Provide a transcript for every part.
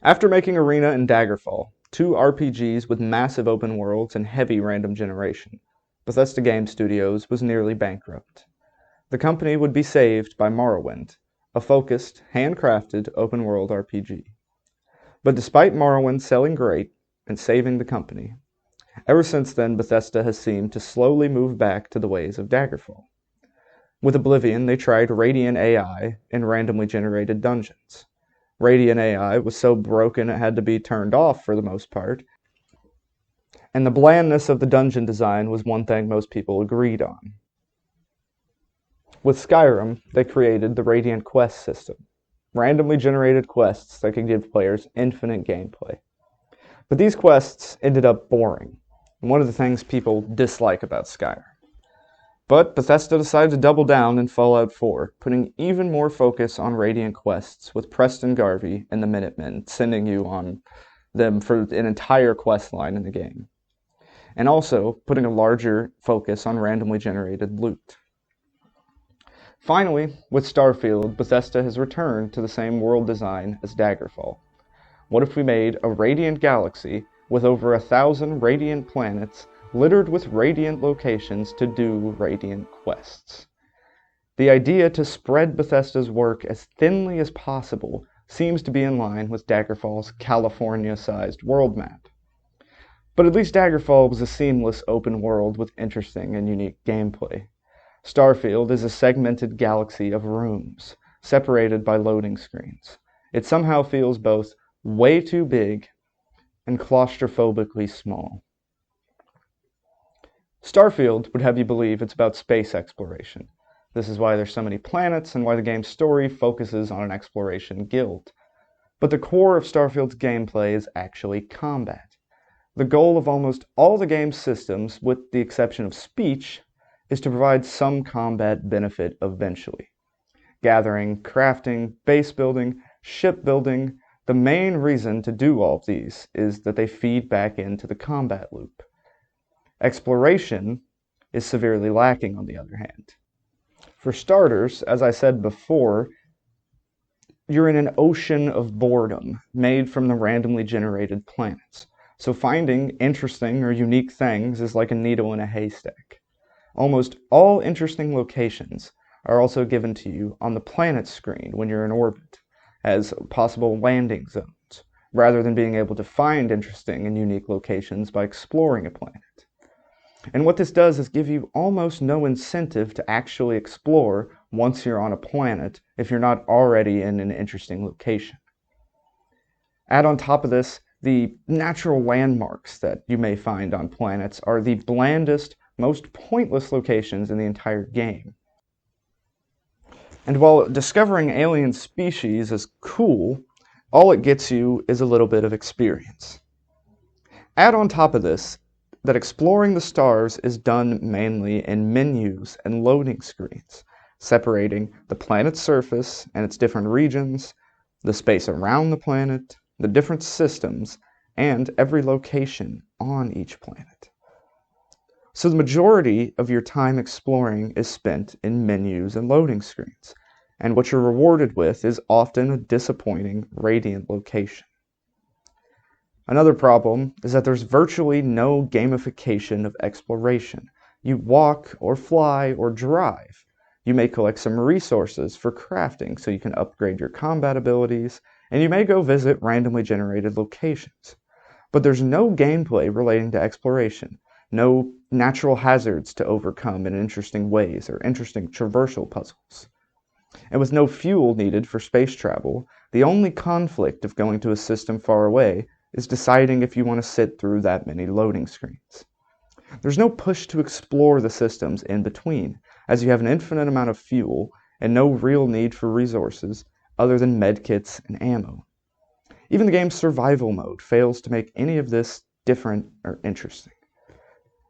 After making Arena and Daggerfall, two RPGs with massive open worlds and heavy random generation, Bethesda Game Studios was nearly bankrupt. The company would be saved by Morrowind, a focused, handcrafted open-world RPG. But despite Morrowind selling great and saving the company, ever since then Bethesda has seemed to slowly move back to the ways of Daggerfall. With Oblivion, they tried Radiant AI in randomly generated dungeons. Radiant AI was so broken it had to be turned off for the most part, and the blandness of the dungeon design was one thing most people agreed on. With Skyrim, they created the Radiant Quest system, randomly generated quests that could give players infinite gameplay. But these quests ended up boring, and one of the things people dislike about Skyrim. But Bethesda decided to double down in Fallout 4, putting even more focus on Radiant quests, with Preston Garvey and the Minutemen sending you on them for an entire quest line in the game. And also putting a larger focus on randomly generated loot. Finally, with Starfield, Bethesda has returned to the same world design as Daggerfall. What if we made a radiant galaxy with over 1,000 radiant planets littered with radiant locations to do radiant quests? The idea to spread Bethesda's work as thinly as possible seems to be in line with Daggerfall's California-sized world map. But at least Daggerfall was a seamless open world with interesting and unique gameplay. Starfield is a segmented galaxy of rooms, separated by loading screens. It somehow feels both way too big and claustrophobically small. Starfield would have you believe it's about space exploration. This is why there's so many planets and why the game's story focuses on an exploration guild. But the core of Starfield's gameplay is actually combat. The goal of almost all the game's systems, with the exception of speech, is to provide some combat benefit eventually. Gathering, crafting, base building, ship building, the main reason to do all of these is that they feed back into the combat loop. Exploration is severely lacking on the other hand. For starters, as I said before, you're in an ocean of boredom made from the randomly generated planets. So finding interesting or unique things is like a needle in a haystack. Almost all interesting locations are also given to you on the planet screen when you're in orbit, as possible landing zones, rather than being able to find interesting and unique locations by exploring a planet. And what this does is give you almost no incentive to actually explore once you're on a planet if you're not already in an interesting location. Add on top of this, the natural landmarks that you may find on planets are the blandest, most pointless locations in the entire game. And while discovering alien species is cool, all it gets you is a little bit of experience. Add on top of this that exploring the stars is done mainly in menus and loading screens, separating the planet's surface and its different regions, the space around the planet, the different systems, and every location on each planet. So the majority of your time exploring is spent in menus and loading screens, and what you're rewarded with is often a disappointing radiant location. Another problem is that there's virtually no gamification of exploration. You walk or fly or drive. You may collect some resources for crafting so you can upgrade your combat abilities, and you may go visit randomly generated locations. But there's no gameplay relating to exploration, no natural hazards to overcome in interesting ways or interesting traversal puzzles. And with no fuel needed for space travel, the only conflict of going to a system far away is deciding if you want to sit through that many loading screens. There's no push to explore the systems in between, as you have an infinite amount of fuel and no real need for resources other than medkits and ammo. Even the game's survival mode fails to make any of this different or interesting.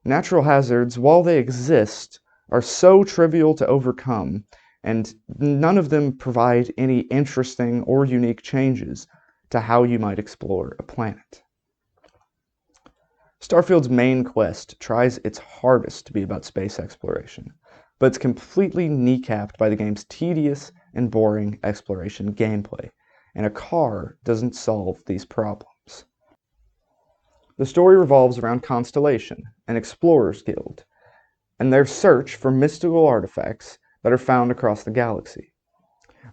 Natural hazards, while they exist, are so trivial to overcome, and none of them provide any interesting or unique changes to how you might explore a planet. Starfield's main quest tries its hardest to be about space exploration, but it's completely kneecapped by the game's tedious and boring exploration gameplay, and a car doesn't solve these problems. The story revolves around Constellation, an explorers guild, and their search for mystical artifacts that are found across the galaxy.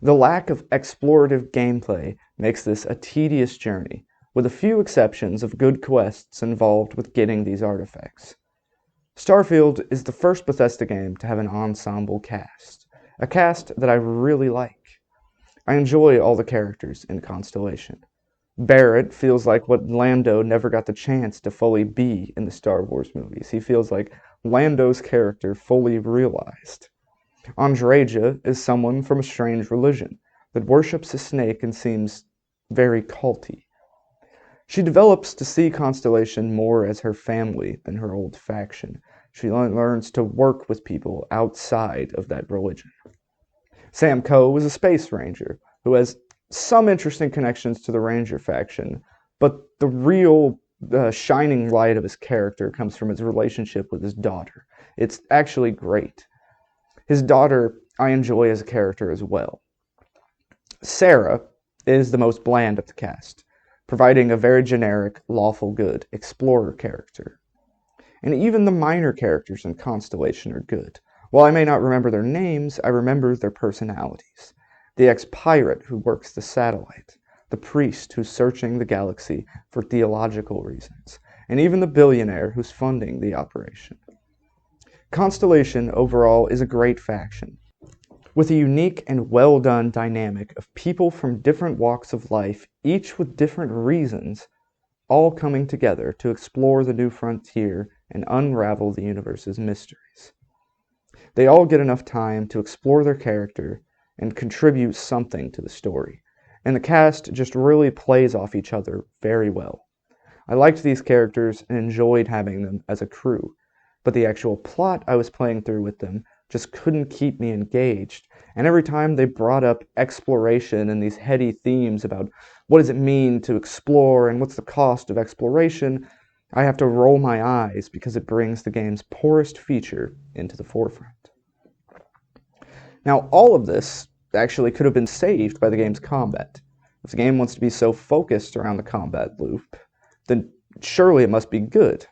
The lack of explorative gameplay makes this a tedious journey, with a few exceptions of good quests involved with getting these artifacts. Starfield is the first Bethesda game to have an ensemble cast, a cast that I really like. I enjoy all the characters in Constellation. Barrett feels like what Lando never got the chance to fully be in the Star Wars movies. He feels like Lando's character fully realized. Andreja is someone from a strange religion that worships a snake and seems very culty. She develops to see Constellation more as her family than her old faction. She learns to work with people outside of that religion. Sam Coe is a space ranger who has some interesting connections to the Ranger faction, but the real shining light of his character comes from his relationship with his daughter. It's actually great. His daughter I enjoy as a character as well. Sarah is the most bland of the cast, providing a very generic, lawful good explorer character. And even the minor characters in Constellation are good. While I may not remember their names, I remember their personalities. The ex-pirate who works the satellite, the priest who's searching the galaxy for theological reasons, and even the billionaire who's funding the operation. Constellation overall is a great faction, with a unique and well-done dynamic of people from different walks of life, each with different reasons, all coming together to explore the new frontier and unravel the universe's mysteries. They all get enough time to explore their character and contribute something to the story, and the cast just really plays off each other very well. I liked these characters and enjoyed having them as a crew, but the actual plot I was playing through with them just couldn't keep me engaged, and every time they brought up exploration and these heady themes about what does it mean to explore and what's the cost of exploration, I have to roll my eyes because it brings the game's poorest feature into the forefront. Now, all of this actually could have been saved by the game's combat. If the game wants to be so focused around the combat loop, then surely it must be good.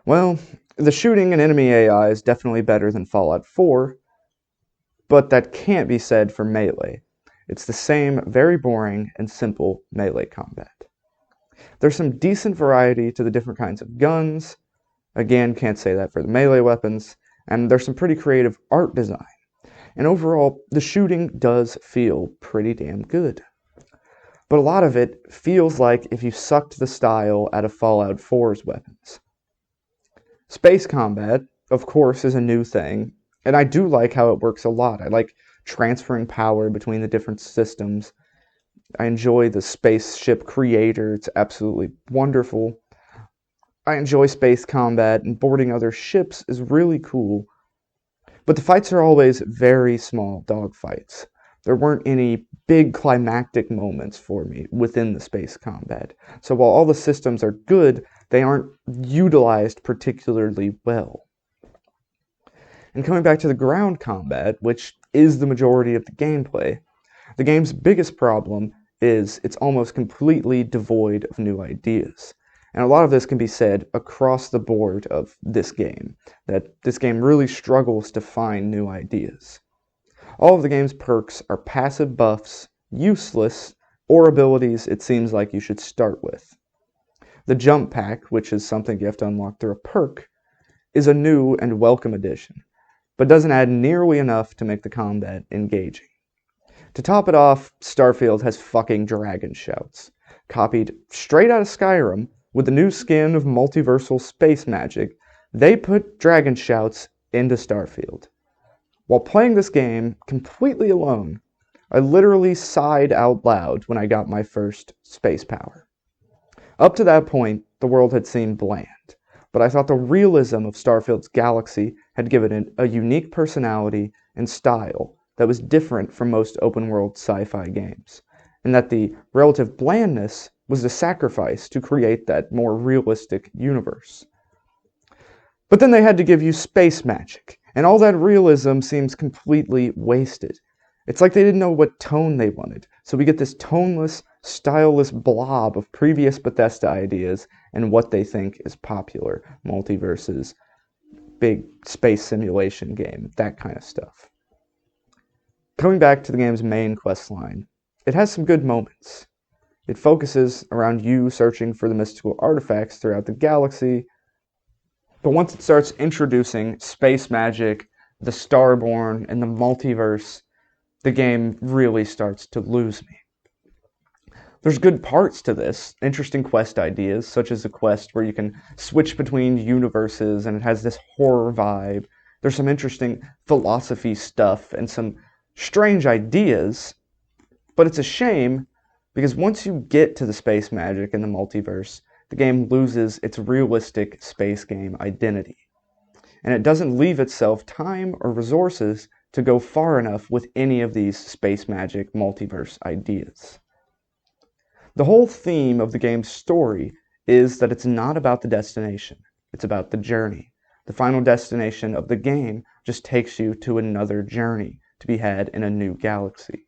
Well, the shooting and enemy AI is definitely better than Fallout 4, but that can't be said for Melee. It's the same very boring and simple melee combat. There's some decent variety to the different kinds of guns. Again, can't say that for the melee weapons. And there's some pretty creative art design. And overall, the shooting does feel pretty damn good. But a lot of it feels like if you sucked the style out of Fallout 4's weapons. Space combat, of course, is a new thing, and I do like how it works a lot. I like transferring power between the different systems. I enjoy the spaceship creator. It's absolutely wonderful. I enjoy space combat, and boarding other ships is really cool. But the fights are always very small dogfights. There weren't any big climactic moments for me within the space combat. So while all the systems are good, they aren't utilized particularly well. And coming back to the ground combat, which is the majority of the gameplay, the game's biggest problem is it's almost completely devoid of new ideas. And a lot of this can be said across the board of this game, that this game really struggles to find new ideas. All of the game's perks are passive buffs, useless, or abilities it seems like you should start with. The jump pack, which is something you have to unlock through a perk, is a new and welcome addition, but doesn't add nearly enough to make the combat engaging. To top it off, Starfield has fucking dragon shouts, copied straight out of Skyrim. With the new skin of multiversal space magic, they put dragon shouts into Starfield. While playing this game completely alone, I literally sighed out loud when I got my first space power. Up to that point, the world had seemed bland, but I thought the realism of Starfield's galaxy had given it a unique personality and style that was different from most open-world sci-fi games, and that the relative blandness was the sacrifice to create that more realistic universe. But then they had to give you space magic, and all that realism seems completely wasted. It's like they didn't know what tone they wanted. So we get this toneless, styleless blob of previous Bethesda ideas and what they think is popular. Multiverses, big space simulation game, that kind of stuff. Coming back to the game's main quest line, it has some good moments. It focuses around you searching for the mystical artifacts throughout the galaxy, but once it starts introducing space magic, the Starborn, and the multiverse, the game really starts to lose me. There's good parts to this, interesting quest ideas, such as a quest where you can switch between universes and it has this horror vibe. There's some interesting philosophy stuff and some strange ideas, but it's a shame because once you get to the space magic and the multiverse, the game loses its realistic space game identity. And it doesn't leave itself time or resources to go far enough with any of these space magic multiverse ideas. The whole theme of the game's story is that it's not about the destination, it's about the journey. The final destination of the game just takes you to another journey to be had in a new galaxy.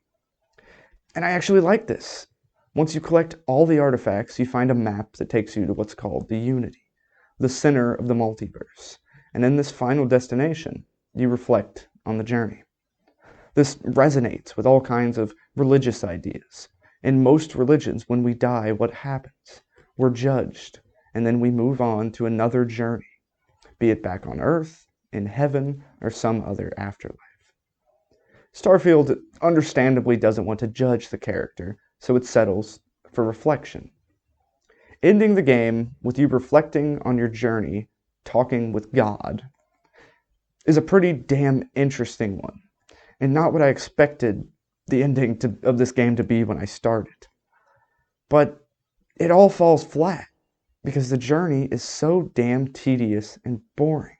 And I actually like this. Once you collect all the artifacts, you find a map that takes you to what's called the Unity, the center of the multiverse. And in this final destination, you reflect on the journey. This resonates with all kinds of religious ideas. In most religions, when we die, what happens? We're judged, and then we move on to another journey, be it back on Earth, in heaven, or some other afterlife. Starfield understandably doesn't want to judge the character, so it settles for reflection. Ending the game with you reflecting on your journey, talking with God, is a pretty damn interesting one, and not what I expected the ending of this game to be when I started. But it all falls flat, because the journey is so damn tedious and boring.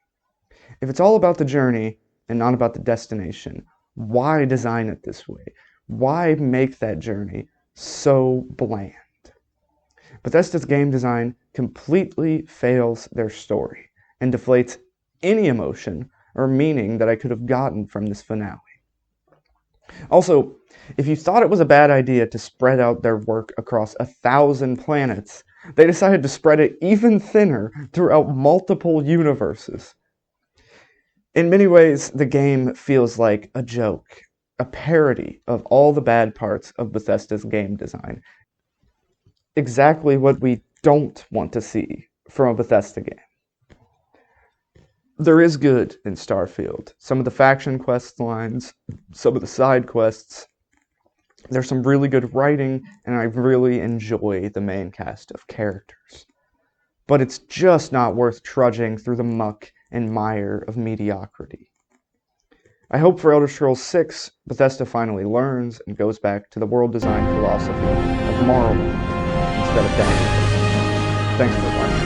If it's all about the journey and not about the destination, why design it this way? Why make that journey so bland? Bethesda's game design completely fails their story and deflates any emotion or meaning that I could have gotten from this finale. Also, if you thought it was a bad idea to spread out their work across 1,000 planets, they decided to spread it even thinner throughout multiple universes. In many ways, the game feels like a joke, a parody of all the bad parts of Bethesda's game design. Exactly what we don't want to see from a Bethesda game. There is good in Starfield. Some of the faction quest lines, some of the side quests. There's some really good writing, and I really enjoy the main cast of characters. But it's just not worth trudging through the muck and mire of mediocrity. I hope for Elder Scrolls 6, Bethesda finally learns and goes back to the world design philosophy of Morrowind instead of Destiny. Thanks for watching.